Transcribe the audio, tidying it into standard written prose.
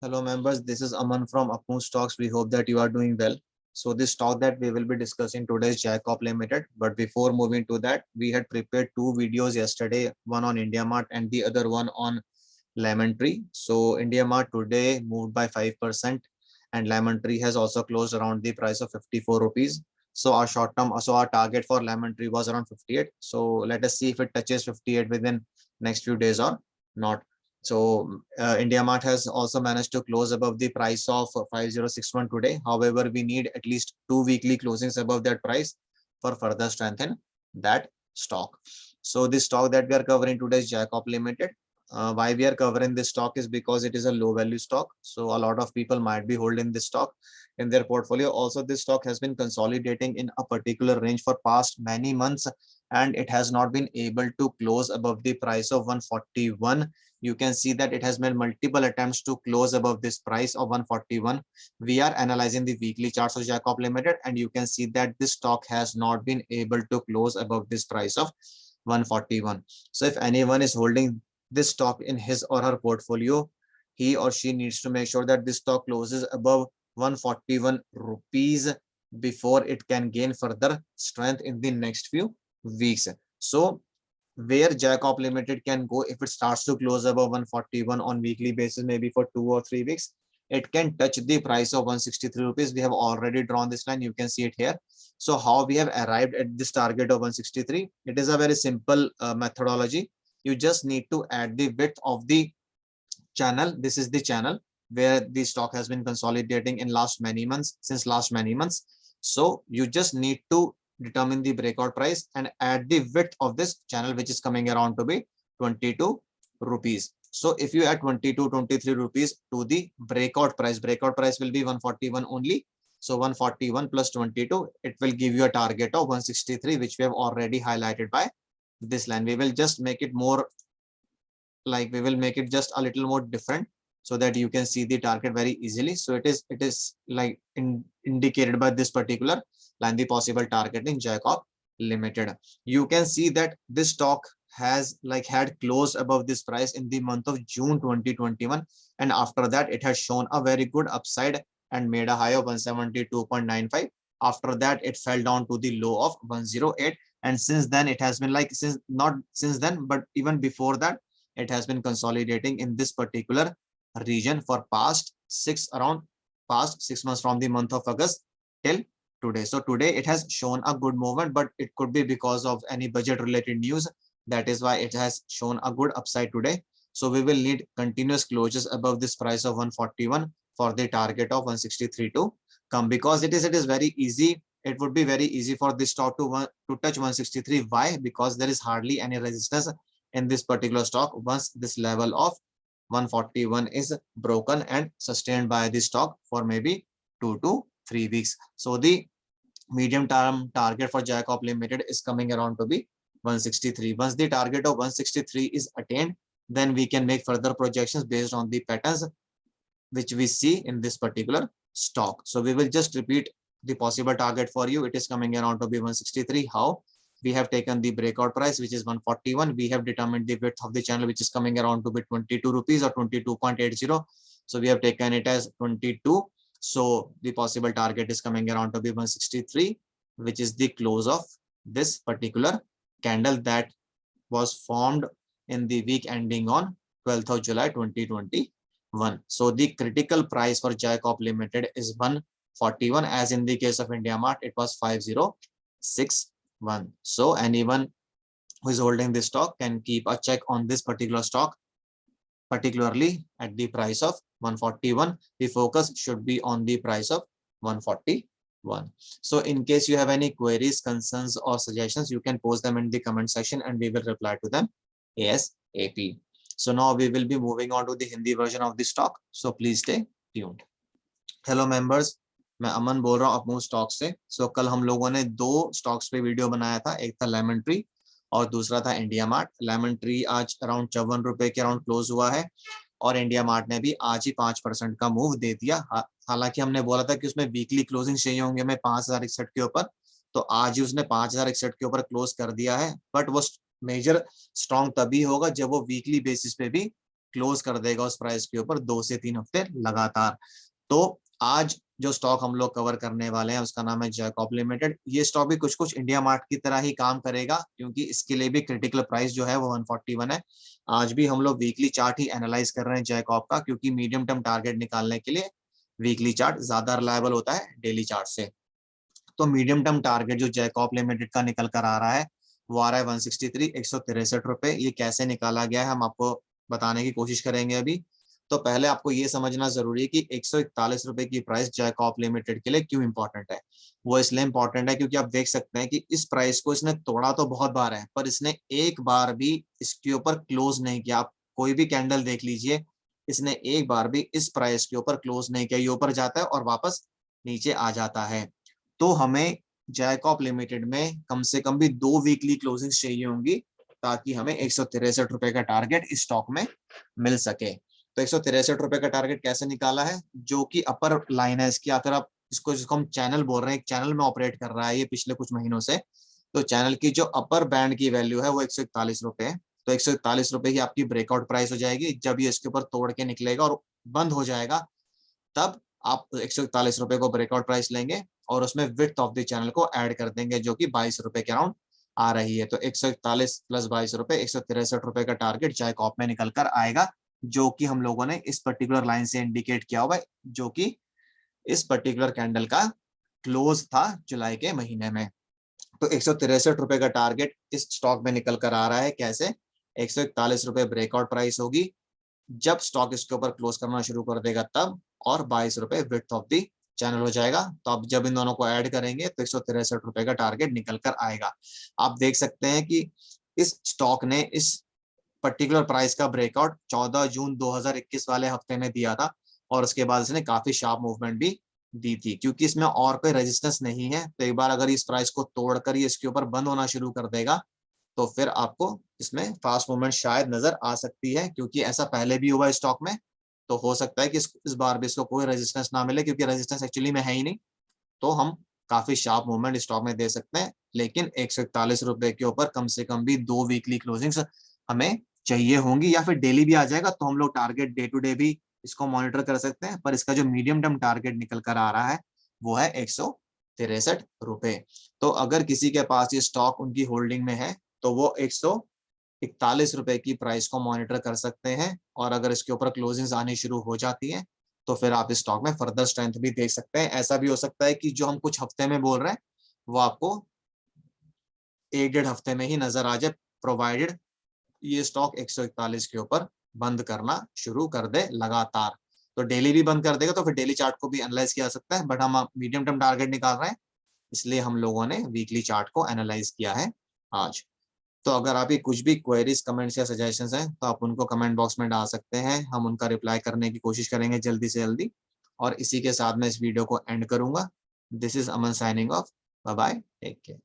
Hello members, this is Aman from Upmoon Stocks. We hope that you are doing well. So this stock that we will be discussing today is Jacob Limited. But before moving to that, we had prepared two videos yesterday, one on India Mart and the other one on Lemon Tree. So India Mart today moved by 5% and Lemon Tree has also closed around the price of 54 rupees. So our short term, so our target for Lemon Tree was around 58. So let us see if it touches 58 within next few days or not. So India Mart has also managed to close above the price of 5061 today. However, we need at least two weekly closings above that price for further strengthen that stock. So the stock that we are covering today is Jacob Limited. Why we are covering this stock is because it is a low value stock. So a lot of people might be holding this stock in their portfolio. Also, this stock has been consolidating in a particular range for past many months and it has not been able to close above the price of 141. You can see that it has made multiple attempts to close above this price of 141. We are analyzing the weekly charts of Jacob Limited and you can see that this stock has not been able to close above this price of 141. So if anyone is holding this stock in his or her portfolio, he or she needs to make sure that this stock closes above 141 rupees before it can gain further strength in the next few weeks. So where Jacob Limited can go if it starts to close above 141 on weekly basis, maybe for 2 or 3 weeks, it can touch the price of 163 rupees. We have already drawn this line. You can see it here. So how we have arrived at this target of 163? It is a very simple methodology. You just need to add the width of the channel. This is the channel where the stock has been consolidating in since last many months. So you just need to determine the breakout price and add the width of this channel, which is coming around to be 22 rupees. So if you add 22, 23 rupees to the breakout price will be 141 only. So 141 plus 22, it will give you a target of 163, which we have already highlighted by this line. We will just make it more we will make it just a little more different so that you can see the target very easily. So it is like indicated by this particular line, the possible target in Jacob Limited. You can see that this stock has had closed above this price in the month of June 2021, and after that it has shown a very good upside and made a high of 172.95. After that it fell down to the low of 108, and since then it has been not since then but even before that it has been consolidating in this particular region for past 6 months from the month of August till today. So today it has shown a good movement, but it could be because of any budget related news. That is why it has shown a good upside today. So we will need continuous closures above this price of 141 for the target of 163 to come, because it is very easy. It would be very easy for this stock to touch 163. Why? Because there is hardly any resistance in this particular stock once this level of 141 is broken and sustained by the stock for maybe 2 to 3 weeks. So the medium term target for Jacob Limited is coming around to be 163. Once the target of 163 is attained, then we can make further projections based on the patterns which we see in this particular stock. So we will just repeat the possible target for you. It is coming around to be 163. How? We have taken the breakout price, which is 141. We have determined the width of the channel, which is coming around to be 22 rupees or 22.80. So we have taken it as 22. So the possible target is coming around to be 163, which is the close of this particular candle that was formed in the week ending on 12th of July 2021. So the critical price for Jacob Limited is 141. As in the case of India Mart, it was 5061. So anyone who is holding this stock can keep a check on this particular stock, particularly at the price of 141. The focus should be on the price of 141. So in case you have any queries, concerns or suggestions, you can post them in the comment section and we will reply to them ASAP. So now we will be moving on to the Hindi version of the stock. So please stay tuned. Hello members, मैं अमन बोल रहा हूँ अपमून stock से. सो कल हम लोगों ने दो स्टॉक्स पे वीडियो बनाया था. एक था लेमन ट्री और दूसरा था इंडिया मार्ट. लेमन ट्री आज अराउंड 54 रुपए के अराउंड क्लोज हुआ है और इंडिया मार्ट ने भी आज ही 5% का मूव दे दिया. हालांकि हमने बोला था कि उसमें वीकली क्लोजिंग चाहिए होंगे हमें 5061 के ऊपर, तो आज ही उसने 5061 के ऊपर क्लोज कर दिया है. बट वो मेजर स्ट्रॉन्ग तभी होगा जब वो वीकली बेसिस पे भी क्लोज कर देगा उस प्राइस के ऊपर 2 से 3 हफ्ते लगातार। तो आज जो स्टॉक हम लोग कवर करने वाले हैं उसका नाम है जैकॉप लिमिटेड। ये स्टॉक भी कुछ कुछ इंडिया मार्ट की तरह ही काम करेगा, क्योंकि इसके लिए भी क्रिटिकल प्राइस जो है वो 141 है। आज भी हम लोग वीकली चार्ट ही एनालाइज कर रहे हैं जैकॉप का, क्योंकि मीडियम टर्म टारगेट निकालने के लिए वीकली चार्ट ज्यादा रिलायबल होता है डेली चार्ट से। तो मीडियम टर्म टारगेट जो जैकॉप लिमिटेड का निकल कर आ रहा है वो आ रहा है 163, 163 रुपए। ये कैसे निकाला गया है हम आपको बताने की कोशिश करेंगे अभी। तो पहले आपको ये समझना जरूरी है कि 141 रुपए की प्राइस जैकॉप लिमिटेड के लिए क्यों इंपॉर्टेंट है। वो इसलिए इंपॉर्टेंट है क्योंकि आप देख सकते हैं कि इस प्राइस को इसने तोड़ा तो बहुत बार है, पर इसने एक बार भी इसके ऊपर क्लोज नहीं किया। आप कोई भी कैंडल देख लीजिए, इसने एक बार भी इस प्राइस के ऊपर क्लोज नहीं किया। ये ऊपर जाता है और वापस नीचे आ जाता है। तो हमें जैकॉप लिमिटेड में कम से कम भी 2 वीकली क्लोजिंग चाहिए होंगी, ताकि हमें 163 रुपए का टारगेट इस स्टॉक में मिल सके। तो 163 रुपए का टारगेट कैसे निकाला है, जो कि अपर लाइन है इसकी। अगर आप इसको, जिसको हम चैनल बोल रहे हैं, एक चैनल में ऑपरेट कर रहा है ये पिछले कुछ महीनों से। तो चैनल की जो अपर बैंड की वैल्यू है वो 141 रुपए है। तो 141 रुपए की आपकी ब्रेकआउट प्राइस हो जाएगी। जब ये इसके ऊपर तोड़ के निकलेगा और बंद हो जाएगा, तब आप 141 रुपए को ब्रेकआउट प्राइस लेंगे और उसमें विड्थ ऑफ द चैनल को ऐड कर देंगे, जो कि 22 रुपए के अराउंड आ रही है। तो 141 प्लस 22 रुपए, 163 रुपए का टारगेट जैकॉप में निकल कर आएगा, जो कि हम लोगों ने इस पर्टिकुलर लाइन से इंडिकेट किया हुआ है, जो कि इस पर्टिकुलर कैंडल का क्लोज था जुलाई के महीने में। तो 163 रुपए का टारगेट इस स्टॉक में निकल कर आ रहा है। कैसे? 141 रुपए ब्रेकआउट प्राइस होगी जब स्टॉक इसके ऊपर क्लोज करना शुरू कर देगा तब, और 22 रुपए विड्थ ऑफ दी चैनल हो जाएगा। तो आप जब इन दोनों को ऐड करेंगे तो 163 रुपए का टारगेट निकल कर आएगा। आप देख सकते हैं कि इस स्टॉक ने इस पर्टिकुलर प्राइस का ब्रेकआउट 14 जून 2021 वाले हफ्ते में दिया था, और उसके बाद इसने काफी शार्प मूवमेंट भी दी थी, क्योंकि इसमें और कोई रेजिस्टेंस नहीं है। तो एक बार अगर इस प्राइस को तोड़कर ये इसके ऊपर बंद होना शुरू कर देगा, तो फिर आपको इसमें फास्ट मूवमेंट शायद नजर आ सकती है, क्योंकि ऐसा पहले भी हुआ स्टॉक में। तो हो सकता है कि इस बार भी इसको कोई रेजिस्टेंस ना मिले, क्योंकि रेजिस्टेंस एक्चुअली में है ही नहीं। तो हम काफी शार्प मूवमेंट स्टॉक में दे सकते हैं, लेकिन 141 रुपए के ऊपर कम से कम भी 2 वीकली क्लोजिंग्स हमें चाहिए होंगी, या फिर डेली भी आ जाएगा तो हम लोग टारगेट डे टू डे भी इसको मॉनिटर कर सकते हैं। पर इसका जो मीडियम टर्म टारगेट निकल कर आ रहा है वो है 163 रुपए। तो अगर किसी के पास ये स्टॉक उनकी होल्डिंग में है तो वो 141 रुपए की प्राइस को मॉनिटर कर सकते हैं, और अगर इसके ऊपर क्लोजिंग्स आनी शुरू हो जाती हैं तो फिर आप इस स्टॉक में फर्दर स्ट्रेंथ भी देख सकते हैं। ऐसा भी हो सकता है कि जो हम कुछ हफ्ते में बोल रहे हैं वो आपको 1-1.5 हफ्ते में ही नजर आ जाए, प्रोवाइडेड ये स्टॉक 141 के ऊपर बंद करना शुरू कर दे लगातार। तो डेली भी बंद कर देगा तो फिर डेली चार्ट को भी एनालाइज किया जा सकता है, बट हम मीडियम टर्म टारगेट निकाल रहे हैं, इसलिए हम लोगों ने वीकली चार्ट को एनालाइज किया है आज। तो अगर आपकी कुछ भी क्वेरीज, कमेंट्स या सजेशंस हैं तो आप उनको कमेंट बॉक्स में डाल सकते हैं। हम उनका रिप्लाई करने की कोशिश करेंगे जल्दी से जल्दी। और इसी के साथ मैं इस वीडियो को एंड करूंगा। This is Aman signing off. Bye bye, take care.